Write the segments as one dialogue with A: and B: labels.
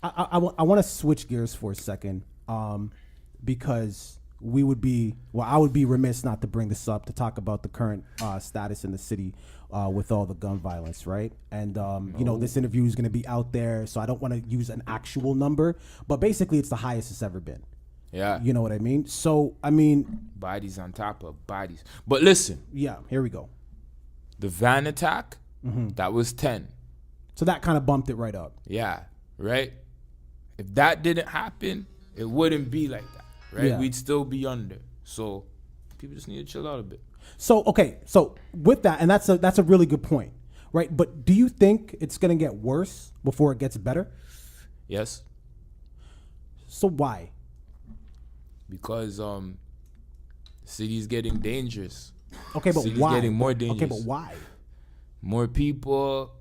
A: I want to switch gears for a second, because I would be remiss not to bring this up to talk about the current status in the city with all the gun violence, right? And this interview is going to be out there, so I don't want to use an actual number, but basically it's the highest it's ever been.
B: Yeah.
A: You know what I mean? So, I mean,
B: bodies on top of bodies. But listen.
A: Yeah, here we go.
B: The van attack, that was 10.
A: So that kind of bumped it right up.
B: Yeah, right? If that didn't happen, it wouldn't be like that, right?
A: Yeah.
B: We'd still be under. So people just need to chill out a bit.
A: So, okay. So with that, and that's a really good point, right? But do you think it's going to get worse before it gets better?
B: Yes.
A: So why?
B: Because the city's getting dangerous.
A: Okay, but
B: city's
A: why?
B: Getting more dangerous.
A: Okay, but why?
B: More people,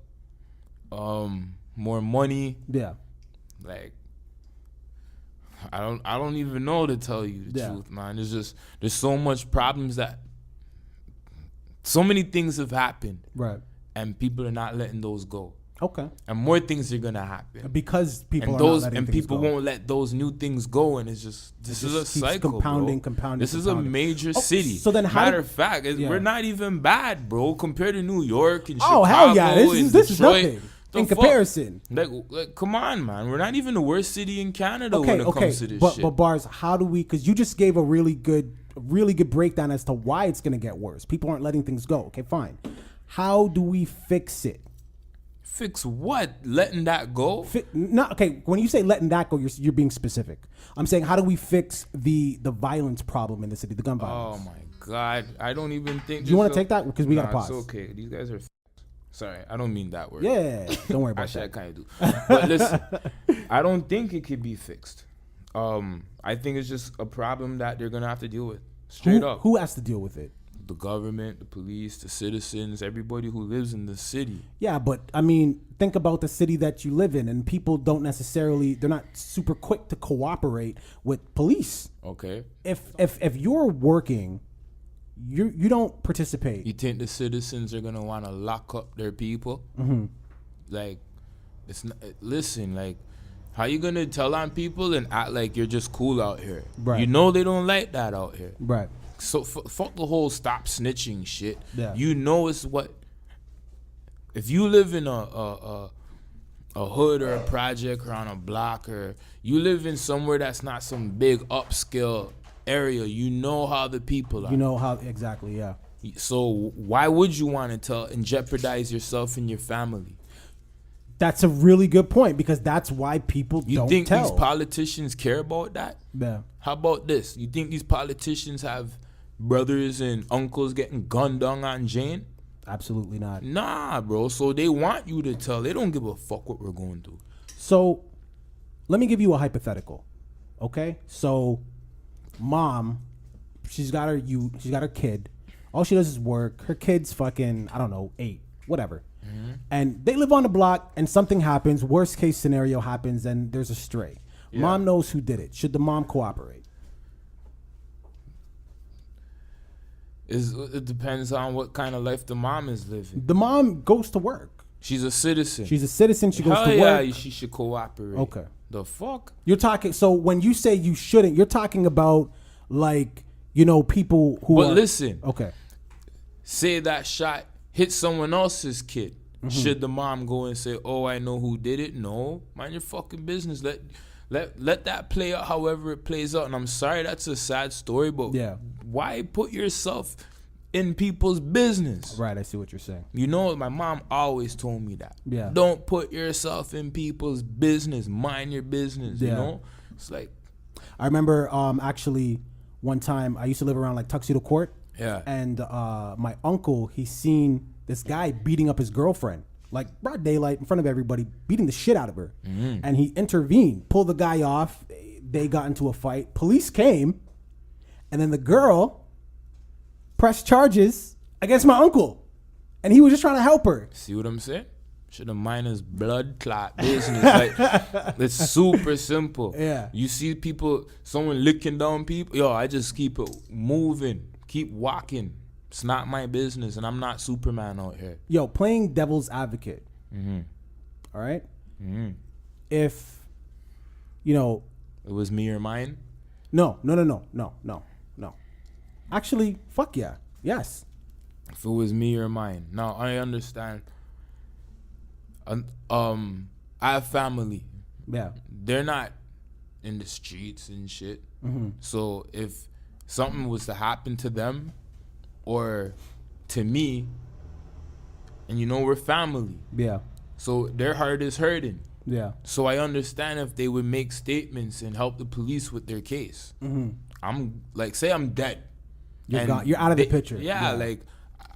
B: more money.
A: Yeah.
B: Like, I don't even know to tell you the truth, man. There's so much problems that so many things have happened.
A: Right.
B: And people are not letting those go.
A: Okay.
B: And more things are gonna happen
A: because people
B: and
A: are not letting things
B: people
A: go.
B: won't let those new things go, and it's just this is a cycle,
A: compounding.
B: This is a major city.
A: So then,
B: matter of fact, we're not even bad, bro, compared to New York and Chicago.
A: Oh hell yeah, this is
B: Detroit.
A: nothing in comparison.
B: Like, come on, man, we're not even the worst city in Canada when it comes to this shit.
A: But Bars, how do we? Because you just gave a really good breakdown as to why it's gonna get worse. People aren't letting things go. Okay, fine. How do we fix it?
B: Fix what? Letting that go?
A: Okay. When you say letting that go, you're being specific. I'm saying, how do we fix the violence problem in the city, the gun violence?
B: Oh my God, I don't even think.
A: Do you want to take that because we got to pause?
B: It's okay. These guys are. Sorry, I don't mean that word.
A: Yeah, don't worry about that.
B: Actually, I kind of do. But listen, I don't think it could be fixed. I think it's just a problem that they're gonna have to deal with straight up.
A: Who has to deal with it?
B: The government, the police, the citizens, everybody who lives in the city.
A: Yeah, but I mean, think about the city that you live in, and people don't necessarily, they're not super quick to cooperate with police.
B: Okay.
A: If you're working, you don't participate.
B: You think the citizens are gonna want to lock up their people?
A: Mm-hmm.
B: Like, it's not, listen, like, how you gonna tell on people and act like you're just cool out here?
A: Right.
B: You know they don't like that out here.
A: Right.
B: So fuck the whole stop snitching shit.
A: Yeah.
B: You know it's what. If you live in a hood or a project or on a block, or you live in somewhere that's not some big upscale area, you know how the people are.
A: You know how exactly, yeah.
B: So why would you want to tell and jeopardize yourself and your family?
A: That's a really good point, because that's why people don't tell.
B: You think these politicians care about that?
A: Yeah.
B: How about this? You think these politicians have brothers and uncles getting gunned down on Jane?
A: Absolutely not.
B: Nah, bro. So they want you to tell. They don't give a fuck what we're going through.
A: So let me give you a hypothetical. Okay? So mom, she's got her kid. All she does is work. Her kid's fucking, I don't know, 8, whatever. Mm-hmm. And they live on the block, and something happens. Worst case scenario happens, and there's a stray. Yeah. Mom knows who did it. Should the mom cooperate?
B: It depends on what kind of life the mom is living.
A: The mom goes to work.
B: She's a citizen.
A: She goes to work.
B: Yeah, she should cooperate.
A: Okay.
B: The fuck?
A: You're talking. So when you say you shouldn't, you're talking about, like, people who.
B: But listen.
A: Okay.
B: Say that shot hit someone else's kid. Mm-hmm. Should the mom go and say, "Oh, I know who did it"? No, mind your fucking business. Let that play out however it plays out. And I'm sorry, that's a sad story, but
A: yeah,
B: why put yourself in people's business?
A: Right, I see what you're saying.
B: My mom always told me that.
A: Yeah.
B: Don't put yourself in people's business. Mind your business. Yeah. You know? It's like,
A: I remember actually one time I used to live around like Tuxedo Court.
B: Yeah.
A: And my uncle, he seen this guy beating up his girlfriend, like broad daylight in front of everybody, beating the shit out of her. Mm-hmm. And he intervened, pulled the guy off. They got into a fight. Police came, and then the girl pressed charges against my uncle, and he was just trying to help her.
B: See what I'm saying? Should have mind his blood clot business. Like, it's super simple.
A: Yeah.
B: You see someone licking down people. Yo, I just keep it moving, keep walking. It's not my business, and I'm not Superman out here.
A: Yo, playing devil's advocate.
B: Mm-hmm.
A: All right?
B: Mm-hmm.
A: If you know,
B: It was me or mine.
A: no. Actually, fuck yeah, yes.
B: If it was me or mine. Now I understand. I have family.
A: Yeah.
B: They're not in the streets and shit. So if something was to happen to them or to me, and we're family,
A: Yeah.
B: so their heart is hurting.
A: Yeah.
B: So I understand if they would make statements and help the police with their case. I'm like, say I'm dead.
A: You're
B: and
A: gone. You're out of the picture.
B: Yeah, like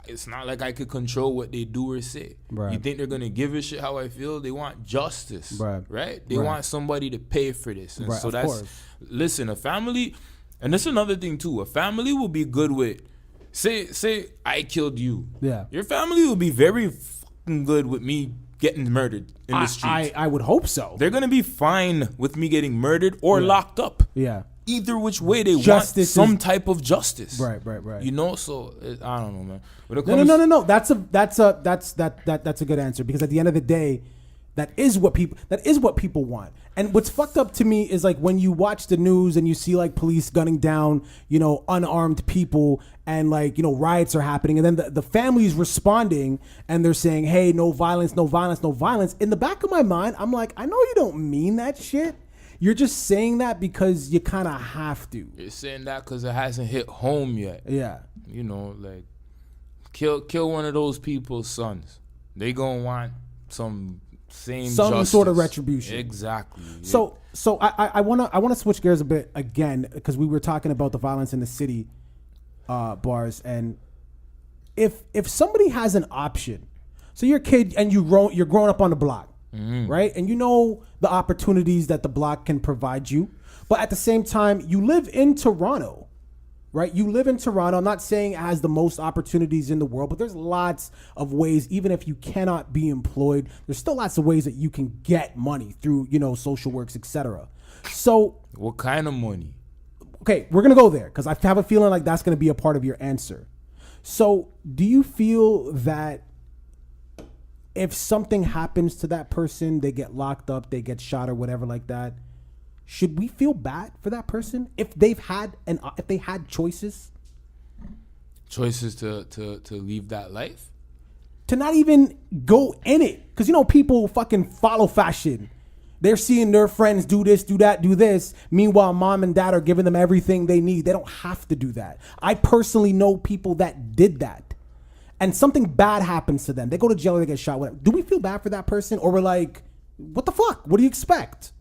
B: it's not like I could control what they do or say.
A: Right.
B: You think they're gonna give a shit how I feel? They want justice, right? They
A: Right.
B: want somebody to pay for this, and
A: Right,
B: so
A: of
B: that's
A: course.
B: listen. A family, and that's another thing too. A family will be good with. Say I killed you.
A: Yeah.
B: Your family will be very fucking good with me getting murdered in the streets.
A: I would hope so.
B: They're gonna be fine with me getting murdered or locked up.
A: Yeah.
B: Either which way, they
A: Justice
B: want some
A: is-
B: type of justice.
A: Right.
B: So I don't know, man. When it
A: No.
B: comes-
A: That's a good answer, because at the end of the day, that is what people want. And what's fucked up to me is like when you watch the news and you see like police gunning down, unarmed people, and like, riots are happening, and then the family's responding and they're saying, hey, no violence, no violence, no violence. In the back of my mind, I'm like, I know you don't mean that shit. You're just saying that because you kind of have to.
B: You're saying that because it hasn't hit home yet.
A: Yeah.
B: Like kill one of those people's sons. They gonna want some justice.
A: Sort of retribution.
B: Exactly.
A: So I wanna switch gears a bit again, because we were talking about the violence in the city, Bars, and if somebody has an option, so you're a kid and you're growing up on the block, right? And the opportunities that the block can provide you, but at the same time you live in Toronto, right? You live in Toronto. I'm not saying it has the most opportunities in the world, but there's lots of ways. Even if you cannot be employed, there's still lots of ways that you can get money through, social works, etc. So
B: what kind of money?
A: okay, we're gonna go there because I have a feeling like that's gonna be a part of your answer. So do you feel that if something happens to that person, they get locked up, they get shot or whatever like that, should we feel bad for that person if they had choices
B: to leave that life?
A: to not even go in it? Because people fucking follow fashion. They're seeing their friends do this, do that, do this. Meanwhile, mom and dad are giving them everything they need. They don't have to do that. I personally know people that did that, and something bad happens to them. They go to jail or they get shot. Whatever. Do we feel bad for that person, or we're like, what the fuck? What do you expect?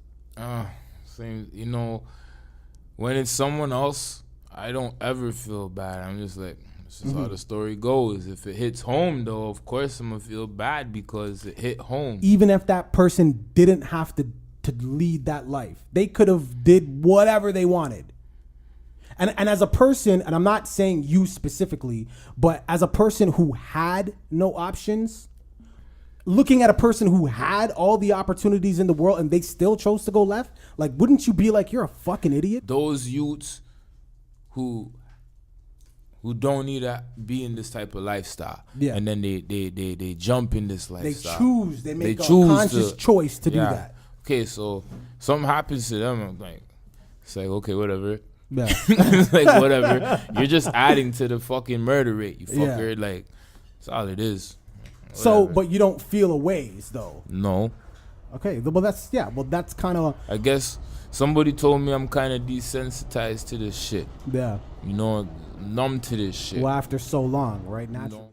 B: When it's someone else, I don't ever feel bad. I'm just like, this is how the story goes. If it hits home, though, of course I'm gonna feel bad because it hit home.
A: Even if that person didn't have to lead that life, they could have did whatever they wanted. And as a person, and I'm not saying you specifically, but as a person who had no options, looking at a person who had all the opportunities in the world and they still chose to go left, like, wouldn't you be like, you're a fucking idiot?
B: Those youths who don't need to be in this type of lifestyle, and then they jump in this lifestyle.
A: They make a conscious choice to do that.
B: Okay, so something happens to them, I'm like, it's like, okay, whatever.
A: Yeah.
B: It's like, whatever. You're just adding to the fucking murder rate, you fucker.
A: Yeah.
B: Like, that's all it is.
A: So,
B: Whatever.
A: but you don't feel a ways though.
B: No.
A: Okay, well that's kind of,
B: I guess somebody told me I'm kind of desensitized to this shit.
A: yeah.
B: Numb to this shit.
A: Well, after so long, right? Naturally.
B: No.